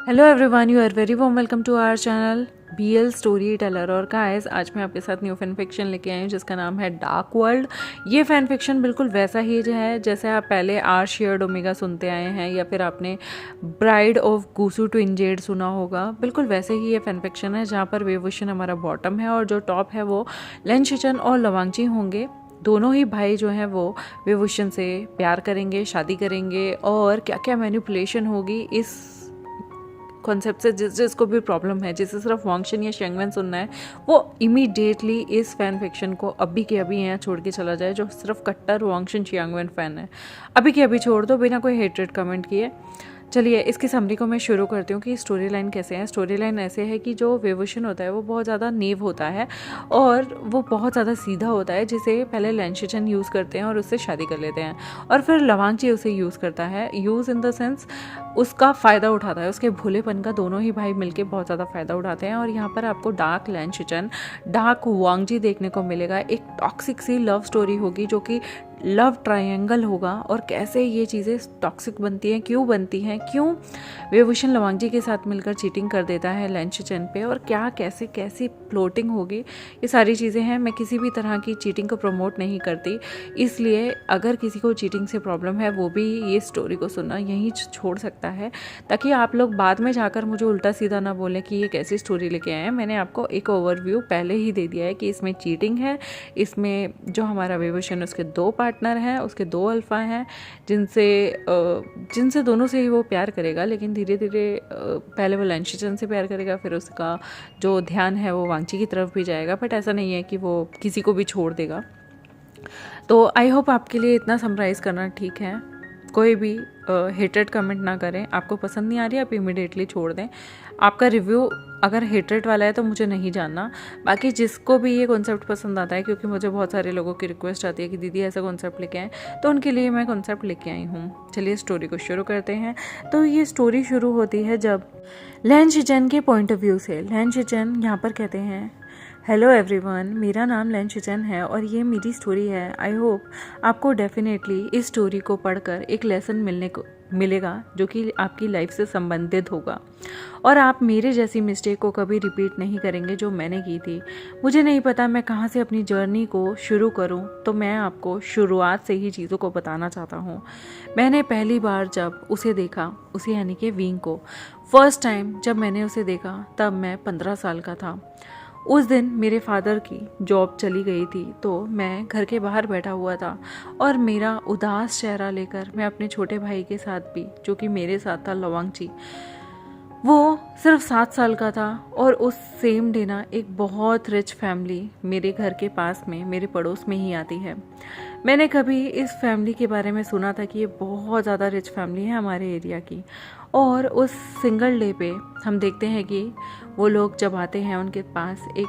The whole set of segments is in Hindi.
Hello everyone, you are very warm welcome to our channel BL storyteller. और गाइस, आज मैं आपके साथ न्यू फैन फिक्शन लेके आई हूँ जिसका नाम है डार्क वर्ल्ड। ये फैन फिक्शन बिल्कुल वैसा ही जो है जैसे आप पहले आर शेयर्ड ओमेगा सुनते आए हैं या फिर आपने bride of Gusu twin Z सुना होगा। बिल्कुल वैसे ही ये फैन फिक्शन है जहाँ पर वेवुशन हमारा बॉटम है और जो टॉप है वो लेन शिचन और लवांगची होंगे। दोनों ही भाई जो हैं वो वेवुशन से प्यार करेंगे, शादी करेंगे और क्या क्या मैनिपुलेशन होगी इस कॉन्सेप्ट से जिसको भी प्रॉब्लम है, जिसे सिर्फ वांगशन या शेंगवेन सुनना है, वो इमीडिएटली इस फैन फिक्शन को अभी के अभी यहाँ छोड़ के चला जाए। जो सिर्फ कट्टर वांगशन शेंगवेन फैन है, अभी के अभी छोड़ दो बिना कोई हेट्रेड कमेंट किए। चलिए इसकी समरी को मैं शुरू करती हूँ कि स्टोरी लाइन कैसे है। स्टोरी लाइन ऐसे है कि जो वेवुशन होता है वो बहुत ज़्यादा नेव होता है और वो बहुत ज़्यादा सीधा होता है, जिसे पहले लेन शिचन यूज़ करते हैं और उससे शादी कर लेते हैं और फिर लवांगची उसे यूज़ करता है। यूज़ इन द सेंस उसका फ़ायदा उठाता है, उसके भोलेपन का दोनों ही भाई मिलके बहुत ज़्यादा फ़ायदा उठाते हैं। और यहाँ पर आपको डार्क लेन शिचन, डार्क वांगजी देखने को मिलेगा। एक टॉक्सिक सी लव स्टोरी होगी जो कि लव ट्रायंगल होगा। और कैसे ये चीज़ें टॉक्सिक बनती हैं, क्यों बनती हैं, क्यों वेवुशन लवांगजी के साथ मिलकर चीटिंग कर देता है लेन शिचन पे, और क्या कैसे कैसी प्लॉटिंग होगी, ये सारी चीज़ें हैं। मैं किसी भी तरह की चीटिंग को प्रमोट नहीं करती, इसलिए अगर किसी को चीटिंग से प्रॉब्लम है वो भी ये स्टोरी को सुनना यहीं छोड़ सकता है, ताकि आप लोग बाद में जाकर मुझे उल्टा सीधा ना बोलें कि ये कैसी स्टोरी लेके आए हैं। मैंने आपको एक ओवरव्यू पहले ही दे दिया है कि इसमें चीटिंग है, इसमें जो हमारा वेवुशन उसके 2 पार्टनर हैं, उसके 2 अल्फा हैं, जिनसे दोनों से ही वो प्यार करेगा, लेकिन धीरे धीरे पहले वो लेन शिचन से प्यार करेगा, फिर उसका जो ध्यान है वो वांगची की तरफ भी जाएगा। बट ऐसा नहीं है कि वो किसी को भी छोड़ देगा। तो आई होप आपके लिए इतना समराइज़ करना ठीक है। कोई भी हेटेड कमेंट ना करें। आपको पसंद नहीं आ रही, आप इमीडिएटली छोड़ दें। आपका रिव्यू अगर हेटेड वाला है तो मुझे नहीं जानना। बाकी जिसको भी ये कॉन्सेप्ट पसंद आता है, क्योंकि मुझे बहुत सारे लोगों की रिक्वेस्ट आती है कि दीदी ऐसा कॉन्सेप्ट लेके आएँ, तो उनके लिए मैं कॉन्सेप्ट लेके आई हूँ। चलिए स्टोरी को शुरू करते हैं। तो ये स्टोरी शुरू होती है जब लेन शिचन के पॉइंट ऑफ व्यू से। लेन शिचन यहाँ पर कहते हैं, हेलो एवरीवन, मेरा नाम लेन शिचन है और ये मेरी स्टोरी है। आई होप आपको डेफिनेटली इस स्टोरी को पढ़कर एक लेसन मिलेगा जो कि आपकी लाइफ से संबंधित होगा और आप मेरे जैसी मिस्टेक को कभी रिपीट नहीं करेंगे जो मैंने की थी। मुझे नहीं पता मैं कहाँ से अपनी जर्नी को शुरू करूँ, तो मैं आपको शुरुआत से ही चीज़ों को बताना चाहता हूँ। मैंने पहली बार जब उसे देखा, उसे यानी कि विंग को फर्स्ट टाइम जब मैंने उसे देखा, तब मैं 15 साल का था। उस दिन मेरे फादर की जॉब चली गई थी, तो मैं घर के बाहर बैठा हुआ था और मेरा उदास चेहरा लेकर मैं अपने छोटे भाई के साथ भी, जो कि मेरे साथ था लवांगची, वो सिर्फ 7 साल का था। और उस सेम डे ना एक बहुत रिच फैमिली मेरे घर के पास में, मेरे पड़ोस में ही आती है। मैंने कभी इस फैमिली के बारे में सुना था कि ये बहुत ज़्यादा रिच फैमिली है हमारे एरिया की। और उस सिंगल डे पे हम देखते हैं कि वो लोग जब आते हैं, उनके पास एक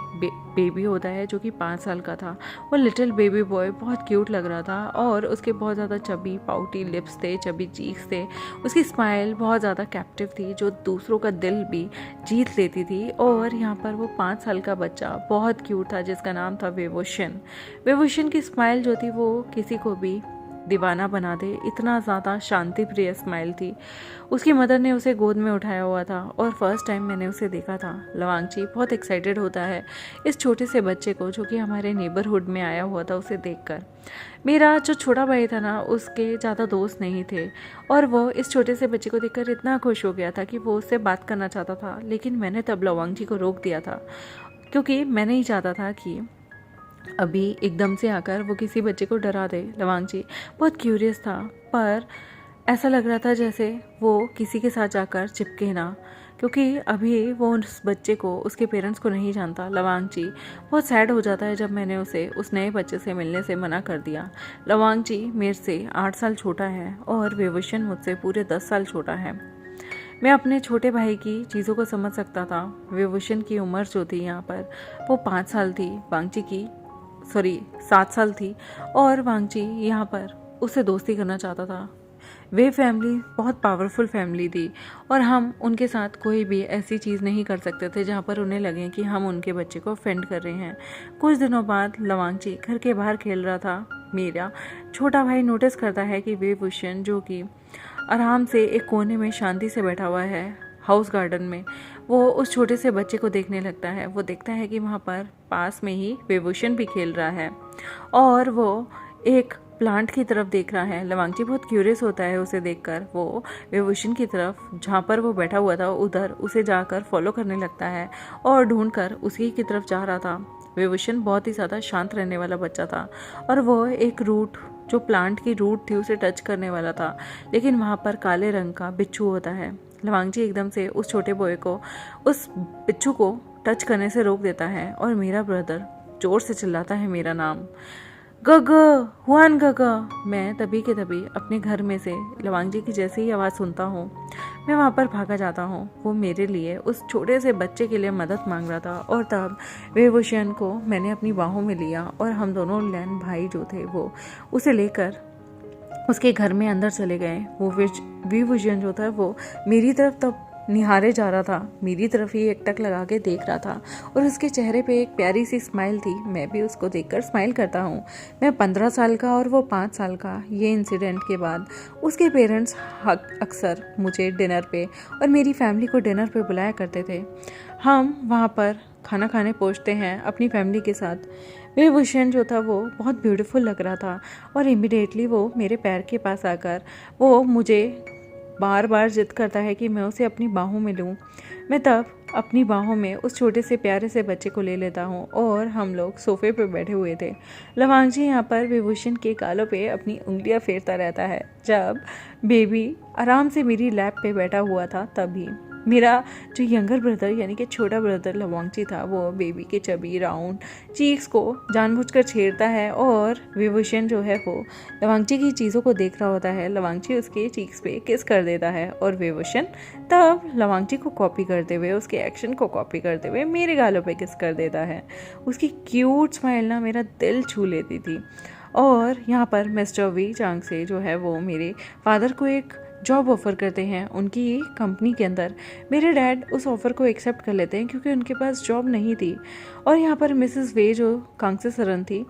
बेबी होता है जो कि 5 साल का था। वो लिटिल बेबी बॉय बहुत क्यूट लग रहा था और उसके बहुत ज़्यादा चबी पाउटी लिप्स थे, चबी चीक्स थे। उसकी स्माइल बहुत ज़्यादा कैप्टिव थी जो दूसरों का दिल भी जीत लेती थी। और यहाँ पर वो 5 साल का बच्चा बहुत क्यूट था जिसका नाम था वेवुशन। वेवुशन की स्माइल जो थी वो किसी को भी दीवाना बना दे, इतना ज़्यादा शांति प्रिय स्माइल थी। उसकी मदर ने उसे गोद में उठाया हुआ था और फर्स्ट टाइम मैंने उसे देखा था। लवांगची बहुत एक्साइटेड होता है इस छोटे से बच्चे को जो कि हमारे नेबरहुड में आया हुआ था उसे देखकर। मेरा जो छोटा भाई था ना, उसके ज़्यादा दोस्त नहीं थे और वो इस छोटे से बच्चे को देखकर इतना खुश हो गया था कि वो उससे बात करना चाहता था। लेकिन मैंने तब लवांगची को रोक दिया था, क्योंकि मैं नहीं चाहता था कि अभी एकदम से आकर वो किसी बच्चे को डरा दे। लवांगची बहुत क्यूरियस था, पर ऐसा लग रहा था जैसे वो किसी के साथ जाकर चिपके ना, क्योंकि अभी वो उस बच्चे को, उसके पेरेंट्स को नहीं जानता। लवांगची बहुत सैड हो जाता है जब मैंने उसे उस नए बच्चे से मिलने से मना कर दिया। लवांगची मेरे से 8 साल छोटा है और वेवुशन मुझसे पूरे 10 साल छोटा है। मैं अपने छोटे भाई की चीज़ों को समझ सकता था। वेवुशन की उम्र जो थी यहाँ पर वो 5 साल थी, वांगची की 7 साल थी और वांगची यहाँ पर उससे दोस्ती करना चाहता था। वे फैमिली बहुत पावरफुल फैमिली थी और हम उनके साथ कोई भी ऐसी चीज़ नहीं कर सकते थे जहाँ पर उन्हें लगे कि हम उनके बच्चे को ऑफेंड कर रहे हैं। कुछ दिनों बाद लवांगची घर के बाहर खेल रहा था। मेरा छोटा भाई नोटिस करता है कि वेवुशन, जो कि आराम से एक कोने में शांति से बैठा हुआ है, हाउस गार्डन में वो उस छोटे से बच्चे को देखने लगता है। वो देखता है कि वहाँ पर पास में ही विभूषण भी खेल रहा है और वो एक प्लांट की तरफ देख रहा है। लवांगची बहुत क्यूरियस होता है उसे देखकर। वो विभूषण की तरफ जहाँ पर वो बैठा हुआ था उधर उसे जाकर फॉलो करने लगता है और ढूंढकर उसी की तरफ जा रहा था। विभूषण बहुत ही ज़्यादा शांत रहने वाला बच्चा था और वो एक रूट, जो प्लांट की रूट थी, उसे टच करने वाला था, लेकिन वहाँ पर काले रंग का बिच्छू होता है। लवांगची एकदम से उस छोटे बॉय को उस बिच्छू को टच करने से रोक देता है और मेरा ब्रदर जोर से चिल्लाता है मेरा नाम, गगा, हुआन गगा। मैं तभी के तभी अपने घर में से लवांगची की जैसे ही आवाज़ सुनता हूँ मैं वहाँ पर भागा जाता हूँ। वो मेरे लिए, उस छोटे से बच्चे के लिए मदद मांग रहा था और तब विभूषण को मैंने अपनी बाहों में लिया और हम दोनों लैन भाई जो थे वो उसे लेकर उसके घर में अंदर चले गए। वो विभूषण जो था वो मेरी तरफ तब निहारे जा रहा था, मेरी तरफ ही एकटक लगा के देख रहा था और उसके चेहरे पे एक प्यारी सी स्माइल थी। मैं भी उसको देखकर स्माइल करता हूँ। मैं 15 साल का और वो 5 साल का। ये इंसिडेंट के बाद उसके पेरेंट्स अक्सर मुझे डिनर पे और मेरी फैमिली को डिनर पे बुलाया करते थे। हम वहाँ पर खाना खाने पहुँचते हैं अपनी फैमिली के साथ। विभूषण जो था वो बहुत ब्यूटीफुल लग रहा था और इमीडिएटली वो मेरे पैर के पास आकर वो मुझे बार बार जिद करता है कि मैं उसे अपनी बाहों में लूँ। मैं तब अपनी बाहों में उस छोटे से प्यारे से बच्चे को ले लेता हूँ और हम लोग सोफे पे बैठे हुए थे। लवांगची यहाँ पर विभूषण के गालों पे अपनी उंगलियाँ फेरता रहता है। जब बेबी आराम से मेरी लैप पे बैठा हुआ था तभी मेरा जो यंगर ब्रदर यानी कि छोटा ब्रदर लवांगची था वो बेबी के चबी राउंड चीक्स को जानबूझकर छेड़ता है और विभूषण जो है वो लवांगची की चीज़ों को देख रहा होता है। लवांगची उसके चीक्स पे किस कर देता है और विभूषण तब लवांगची को कॉपी करते हुए, उसके एक्शन को कॉपी करते हुए मेरे गालों पे किस कर देता है। उसकी क्यूट स्माइल ना मेरा दिल छू लेती थी। और यहाँ पर मिस्टर वी चांग से जो है वो मेरे फादर को एक जॉब ऑफ़र करते हैं उनकी कंपनी के अंदर। मेरे डैड उस ऑफ़र को एक्सेप्ट कर लेते हैं क्योंकि उनके पास जॉब नहीं थी। और यहाँ पर मिसेस वे जो कांगसे सरन थी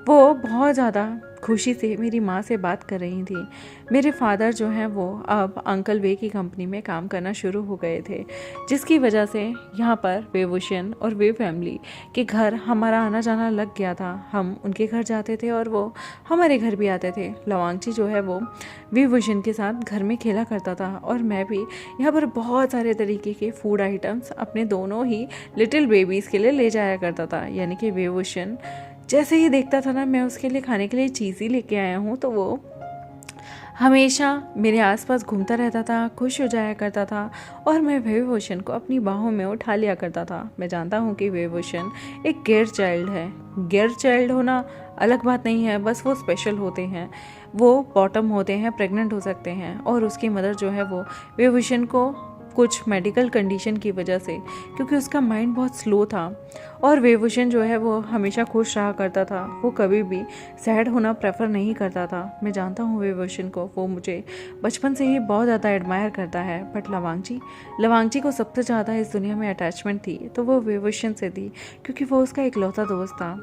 वो बहुत ज़्यादा खुशी से मेरी माँ से बात कर रही थी। मेरे फादर जो हैं वो अब अंकल वे की कंपनी में काम करना शुरू हो गए थे, जिसकी वजह से यहाँ पर विभूषण और वे फैमिली के घर हमारा आना जाना लग गया था। हम उनके घर जाते थे और वो हमारे घर भी आते थे। लवांगची जो है वो विभूषण के साथ घर में खेला करता था और मैं भी यहाँ पर बहुत सारे तरीके के फूड आइटम्स अपने दोनों ही लिटिल बेबीज़ के लिए ले जाया करता था। यानी कि विभूषण जैसे ही देखता था ना मैं उसके लिए खाने के लिए चीज़ ही लेके आया हूँ तो वो हमेशा मेरे आसपास घूमता रहता था, खुश हो जाया करता था और मैं विभूषण को अपनी बाहों में उठा लिया करता था। मैं जानता हूँ कि विभूषण एक गियर चाइल्ड है। गियर चाइल्ड होना अलग बात नहीं है, बस वो स्पेशल होते हैं, वो बॉटम होते हैं, प्रेग्नेंट हो सकते हैं। और उसकी मदर जो है वो विभूषण को कुछ मेडिकल कंडीशन की वजह से, क्योंकि उसका माइंड बहुत स्लो था और विभूषण जो है वो हमेशा खुश रहा करता था, वो कभी भी सैड होना प्रेफर नहीं करता था। मैं जानता हूँ विभूषण को, वो मुझे बचपन से ही बहुत ज़्यादा एडमायर करता है। बट लवांगची को सबसे ज़्यादा इस दुनिया में अटैचमेंट थी तो वो विभूषण से थी, क्योंकि वो उसका इकलौता दोस्त था।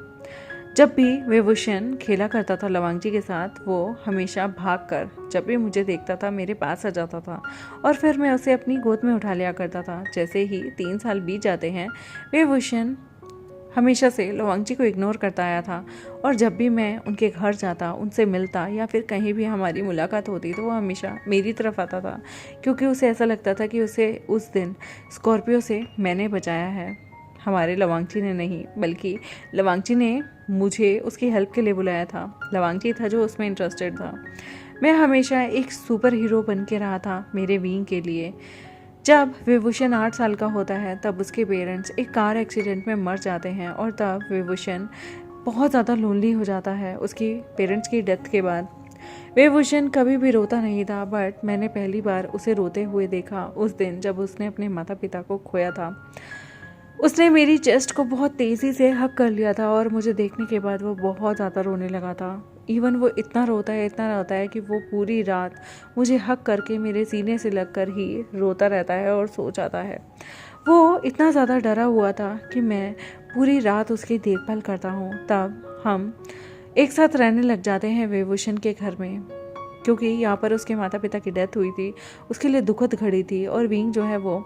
जब भी विभूषण खेला करता था लवांगची के साथ वो हमेशा भागकर जब भी मुझे देखता था मेरे पास आ जाता था और फिर मैं उसे अपनी गोद में उठा लिया करता था। जैसे ही 3 साल बीत जाते हैं विभूषण हमेशा से लवांगची को इग्नोर करता आया था और जब भी मैं उनके घर जाता, उनसे मिलता या फिर कहीं भी हमारी मुलाकात होती तो वो हमेशा मेरी तरफ आता था, क्योंकि उसे ऐसा लगता था कि उसे उस दिन स्कॉर्पियो से मैंने बचाया है। हमारे लवांगची ने नहीं, बल्कि लवांगची ने मुझे उसकी हेल्प के लिए बुलाया था। लवांगची था जो उसमें इंटरेस्टेड था। मैं हमेशा एक सुपर हीरो बन के रहा था मेरे विंग के लिए। जब विभूषण 8 साल का होता है तब उसके पेरेंट्स एक कार एक्सीडेंट में मर जाते हैं और तब विभूषण बहुत ज़्यादा लोनली हो जाता है उसकी पेरेंट्स की डेथ के बाद। विभूषण कभी भी रोता नहीं था, बट मैंने पहली बार उसे रोते हुए देखा उस दिन जब उसने अपने माता पिता को खोया था। उसने मेरी चेस्ट को बहुत तेज़ी से हक कर लिया था और मुझे देखने के बाद वो बहुत ज़्यादा रोने लगा था। इवन वो इतना रोता है कि वो पूरी रात मुझे हक करके मेरे सीने से लगकर ही रोता रहता है और सो जाता है। वो इतना ज़्यादा डरा हुआ था कि मैं पूरी रात उसकी देखभाल करता हूँ। तब हम एक साथ रहने लग जाते हैं विभूषण के घर में, क्योंकि यहाँ पर उसके माता पिता की डेथ हुई थी, उसके लिए दुखद घड़ी थी और विंग जो है वो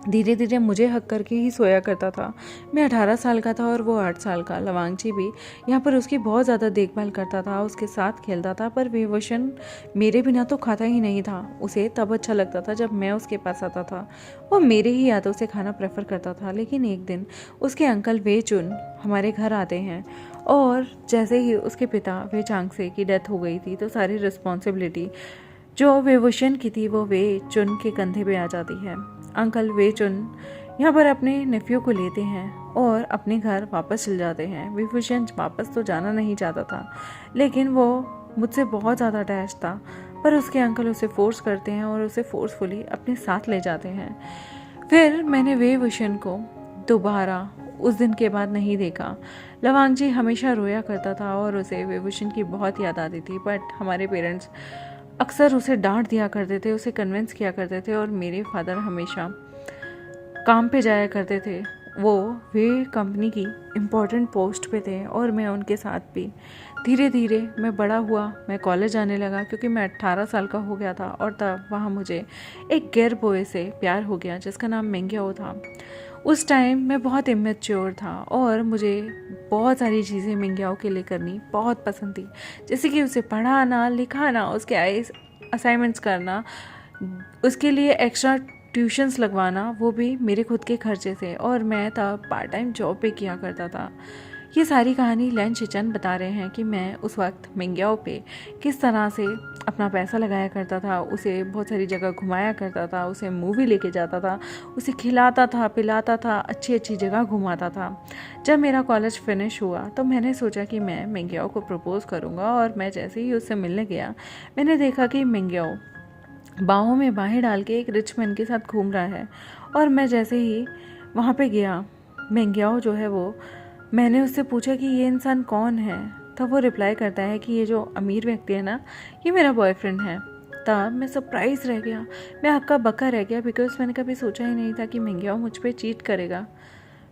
धीरे धीरे मुझे हक करके ही सोया करता था। मैं 18 साल का था और वो 8 साल का। लवांगची भी यहाँ पर उसकी बहुत ज़्यादा देखभाल करता था, उसके साथ खेलता था, पर विभूषण मेरे बिना तो खाता ही नहीं था। उसे तब अच्छा लगता था जब मैं उसके पास आता था। वो मेरे ही हाथों से खाना प्रेफर करता था। लेकिन एक दिन उसके अंकल वेचुन हमारे घर आते हैं और जैसे ही उसके पिता वे चांगसे की डेथ हो गई थी तो सारी रिस्पॉन्सिबिलिटी जो विभूषण की थी वो वेचुन के कंधे पे आ जाती है। अंकल वेचुन यहाँ पर अपने नेफ्यू को लेते हैं और अपने घर वापस चल जाते हैं। विभूषण वापस तो जाना नहीं चाहता था, लेकिन वो मुझसे बहुत ज़्यादा अटैच था, पर उसके अंकल उसे फोर्स करते हैं और उसे फोर्सफुली अपने साथ ले जाते हैं। फिर मैंने विभूषण को दोबारा उस दिन के बाद नहीं देखा। लवांगजी हमेशा रोया करता था और उसे विभूषण की बहुत याद आती थी, बट हमारे पेरेंट्स अक्सर उसे डांट दिया करते थे, उसे कन्विंस किया करते थे और मेरे फादर हमेशा काम पे जाया करते थे। वे कंपनी की इम्पोर्टेंट पोस्ट पे थे और मैं उनके साथ भी। धीरे धीरे मैं बड़ा हुआ, मैं कॉलेज जाने लगा क्योंकि मैं 18 साल का हो गया था और तब वहाँ मुझे एक गैर बॉय से प्यार हो गया जिसका नाम मेंग्याओ था। उस टाइम मैं बहुत इमेच्योर था और मुझे बहुत सारी चीज़ें मेंग्याओ के लिए करनी बहुत पसंद थी, जैसे कि उसे पढ़ाना, लिखाना, उसके असाइनमेंट्स करना, उसके लिए एक्स्ट्रा ट्यूशन्स लगवाना, वो भी मेरे खुद के खर्चे से। और मैं तब पार्ट टाइम जॉब पे किया करता था। ये सारी कहानी लैन शिचन बता रहे हैं कि मैं उस वक्त मेंग्याओ पे किस तरह से अपना पैसा लगाया करता था, उसे बहुत सारी जगह घुमाया करता था, उसे मूवी लेके जाता था, उसे खिलाता था, पिलाता था, अच्छी अच्छी जगह घुमाता था। जब मेरा कॉलेज फिनिश हुआ तो मैंने सोचा कि मैं मेंग्याओ को प्रपोज़ करूँगा और मैं जैसे ही उससे मिलने गया मैंने देखा कि मेंग्याओ बाहों में बाहें डाल के एक रिच मैन के साथ घूम रहा है। और मैं जैसे ही वहाँ पे गया, मेंग्याओ जो है वो, मैंने उससे पूछा कि ये इंसान कौन है। तब वो रिप्लाई करता है कि ये जो अमीर व्यक्ति है ना, ये मेरा बॉयफ्रेंड है। तब मैं सरप्राइज रह गया, मैं हक्का बक्का रह गया, बिकॉज मैंने कभी सोचा ही नहीं था कि मेंग्याओ मुझ पे चीट करेगा।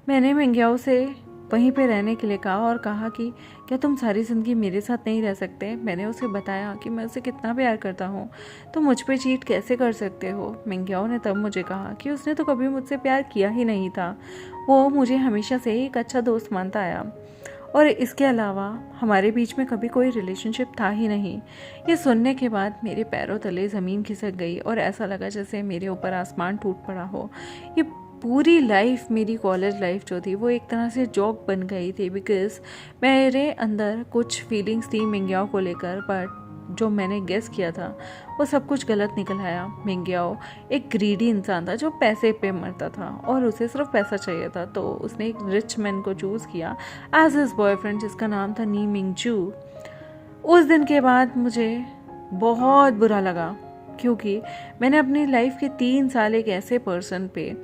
मैंने मेंग्याओ से वहीं पे रहने के लिए कहा और कहा कि क्या तुम सारी ज़िंदगी मेरे साथ नहीं रह सकते। मैंने उसे बताया कि मैं उसे कितना प्यार करता हूँ, तो मुझ पे चीट कैसे कर सकते हो। मेंग्याओ ने तब मुझे कहा कि उसने तो कभी मुझसे प्यार किया ही नहीं था, वो मुझे हमेशा से एक अच्छा दोस्त मानता आया और इसके अलावा हमारे बीच में कभी कोई रिलेशनशिप था ही नहीं। ये सुनने के बाद मेरे पैरों तले ज़मीन खिसक गई और ऐसा लगा जैसे मेरे ऊपर आसमान टूट पड़ा हो। ये पूरी लाइफ, मेरी कॉलेज लाइफ जो थी वो एक तरह से जोक बन गई थी, बिकॉज़ मेरे अंदर कुछ फीलिंग्स थी मेंग्याओ को लेकर, बट जो मैंने गेस किया था वो सब कुछ गलत निकल आया। मेंग्याओ एक ग्रीडी इंसान था जो पैसे पे मरता था और उसे सिर्फ पैसा चाहिए था, तो उसने एक रिच मैन को चूज़ किया एज हिज बॉयफ्रेंड जिसका नाम था नी मिंगजू। उस दिन के बाद मुझे बहुत बुरा लगा क्योंकि मैंने अपनी लाइफ के 3 साल एक ऐसे पर्सन पे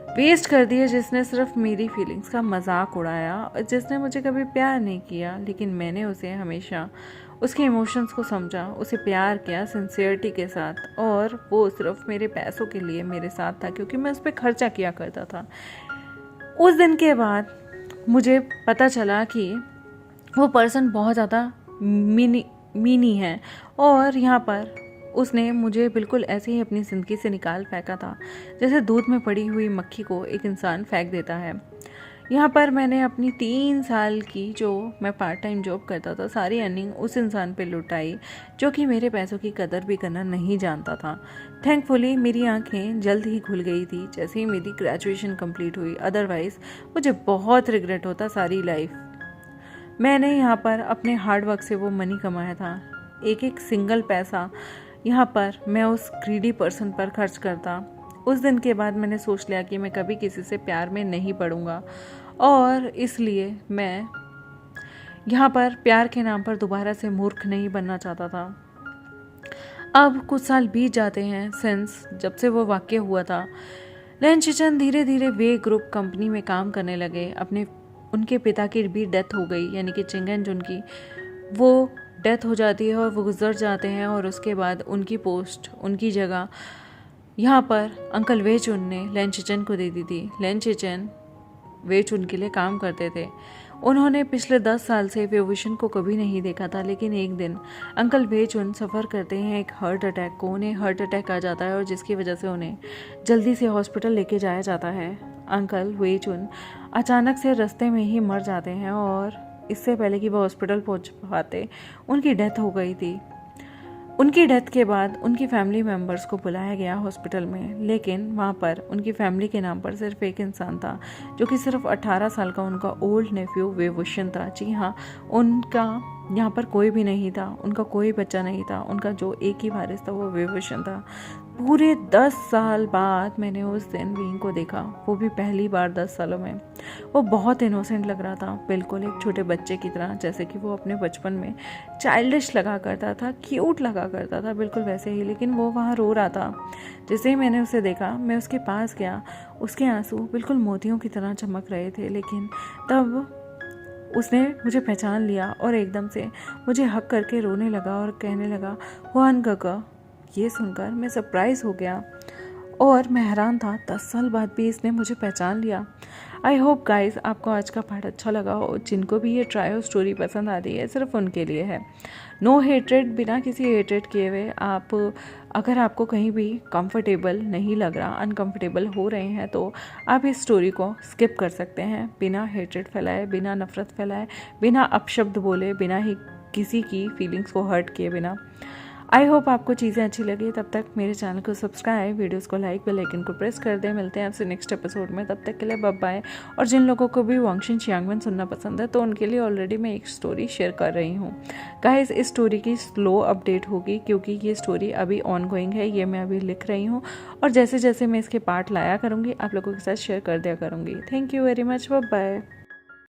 वेस्ट कर दिया जिसने सिर्फ मेरी फीलिंग्स का मजाक उड़ाया, जिसने मुझे कभी प्यार नहीं किया, लेकिन मैंने उसे हमेशा उसके इमोशंस को समझा, उसे प्यार किया सिंसियरिटी के साथ, और वो सिर्फ मेरे पैसों के लिए मेरे साथ था क्योंकि मैं उस पर खर्चा किया करता था। उस दिन के बाद मुझे पता चला कि वो पर्सन बहुत ज़्यादा मीनी है और यहाँ पर उसने मुझे बिल्कुल ऐसे ही अपनी ज़िंदगी से निकाल फेंका था जैसे दूध में पड़ी हुई मक्खी को एक इंसान फेंक देता है। यहाँ पर मैंने अपनी 3 साल की जो मैं पार्ट टाइम जॉब करता था सारी अर्निंग उस इंसान पे लुटाई जो कि मेरे पैसों की कदर भी करना नहीं जानता था। थैंकफुली मेरी आंखें जल्द ही खुल गई थी जैसे ही मेरी ग्रेजुएशन कंप्लीट हुई, अदरवाइज़ मुझे बहुत रिग्रेट होता सारी लाइफ। मैंने यहाँ पर अपने हार्ड वर्क से वो मनी कमाया था, एक एक सिंगल पैसा यहाँ पर मैं उस ग्रीडी पर्सन पर खर्च करता। उस दिन के बाद मैंने सोच लिया कि मैं कभी किसी से प्यार में नहीं पड़ूंगा और इसलिए मैं यहाँ पर प्यार के नाम पर दोबारा से मूर्ख नहीं बनना चाहता था। अब कुछ साल बीत जाते हैं सिंस जब से वो वाक़या हुआ था। लैन शिचन धीरे धीरे वे ग्रुप कंपनी में काम करने लगे। उनके पिता की भी डेथ हो गई, यानी कि चिंगन जुन की वो डेथ हो जाती है और वो गुजर जाते हैं और उसके बाद उनकी पोस्ट, उनकी जगह यहाँ पर अंकल वेचुन ने लैन शिचन को दे दी थी। लैन शिचन वेचुन के लिए काम करते थे। उन्होंने पिछले 10 साल से वेवुशन को कभी नहीं देखा था, लेकिन एक दिन अंकल वेचुन सफ़र करते हैं एक हार्ट अटैक को। उन्हें हार्ट अटैक आ जाता है और जिसकी वजह से उन्हें जल्दी से हॉस्पिटल लेके जाया जाता है। अंकल वेचुन अचानक से रास्ते में ही मर जाते हैं और इससे पहले कि वो हॉस्पिटल पहुंच पाते उनकी डेथ हो गई थी। उनकी डेथ के बाद उनकी फैमिली मेम्बर्स को बुलाया गया हॉस्पिटल में, लेकिन वहाँ पर उनकी फैमिली के नाम पर सिर्फ एक इंसान था, जो कि सिर्फ 18 साल का उनका ओल्ड नेफ्यू वेवुशन था। जी हाँ, उनका यहाँ पर कोई भी नहीं था, उनका कोई बच्चा नहीं था, उनका जो एक ही वारिस था वो वेवुशन था। पूरे 10 साल बाद मैंने उस दिन विंग को देखा, वो भी पहली बार 10 सालों में। वो बहुत इनोसेंट लग रहा था, बिल्कुल एक छोटे बच्चे की तरह, जैसे कि वो अपने बचपन में चाइल्डिश लगा करता था, क्यूट लगा करता था, बिल्कुल वैसे ही। लेकिन वो वहाँ रो रहा था। जैसे ही मैंने उसे देखा, मैं उसके पास गया, उसके आंसू बिल्कुल मोतियों की तरह चमक रहे थे। लेकिन तब उसने मुझे पहचान लिया और एकदम से मुझे हक करके रोने लगा और कहने लगा, हुआन काका। ये सुनकर मैं सरप्राइज़ हो गया और मैं हैरान था, 10 साल बाद भी इसने मुझे पहचान लिया। आई होप गाइस आपको आज का पार्ट अच्छा लगा हो। जिनको भी ये ट्रायो स्टोरी पसंद आ रही है, सिर्फ उनके लिए है। नो हेट्रेड, बिना किसी हेट्रेड किए हुए। अगर आपको कहीं भी कंफर्टेबल नहीं लग रहा, अनकंफर्टेबल हो रहे हैं, तो आप इस स्टोरी को स्किप कर सकते हैं, बिना हेट्रेड फैलाए, बिना नफरत फैलाए, बिना अपशब्द बोले, बिना ही किसी की फीलिंग्स को हर्ट किए बिना। आई होप आपको चीज़ें अच्छी लगी। तब तक मेरे चैनल को सब्सक्राइब, वीडियोस को लाइक, बेल आइकन को प्रेस कर दें। मिलते हैं आपसे नेक्स्ट एपिसोड में, तब तक के लिए बाय बाय। और जिन लोगों को भी वांगशिन चियांगमेन सुनना पसंद है, तो उनके लिए ऑलरेडी मैं एक स्टोरी शेयर कर रही हूँ। गाइस, इस स्टोरी की स्लो अपडेट होगी, क्योंकि ये स्टोरी अभी ऑन गोइंग है, ये मैं अभी लिख रही हूँ, और जैसे जैसे मैं इसके पार्ट लाया करूँगी, आप लोगों के साथ शेयर कर दिया करूँगी। Thank you very much, bye bye.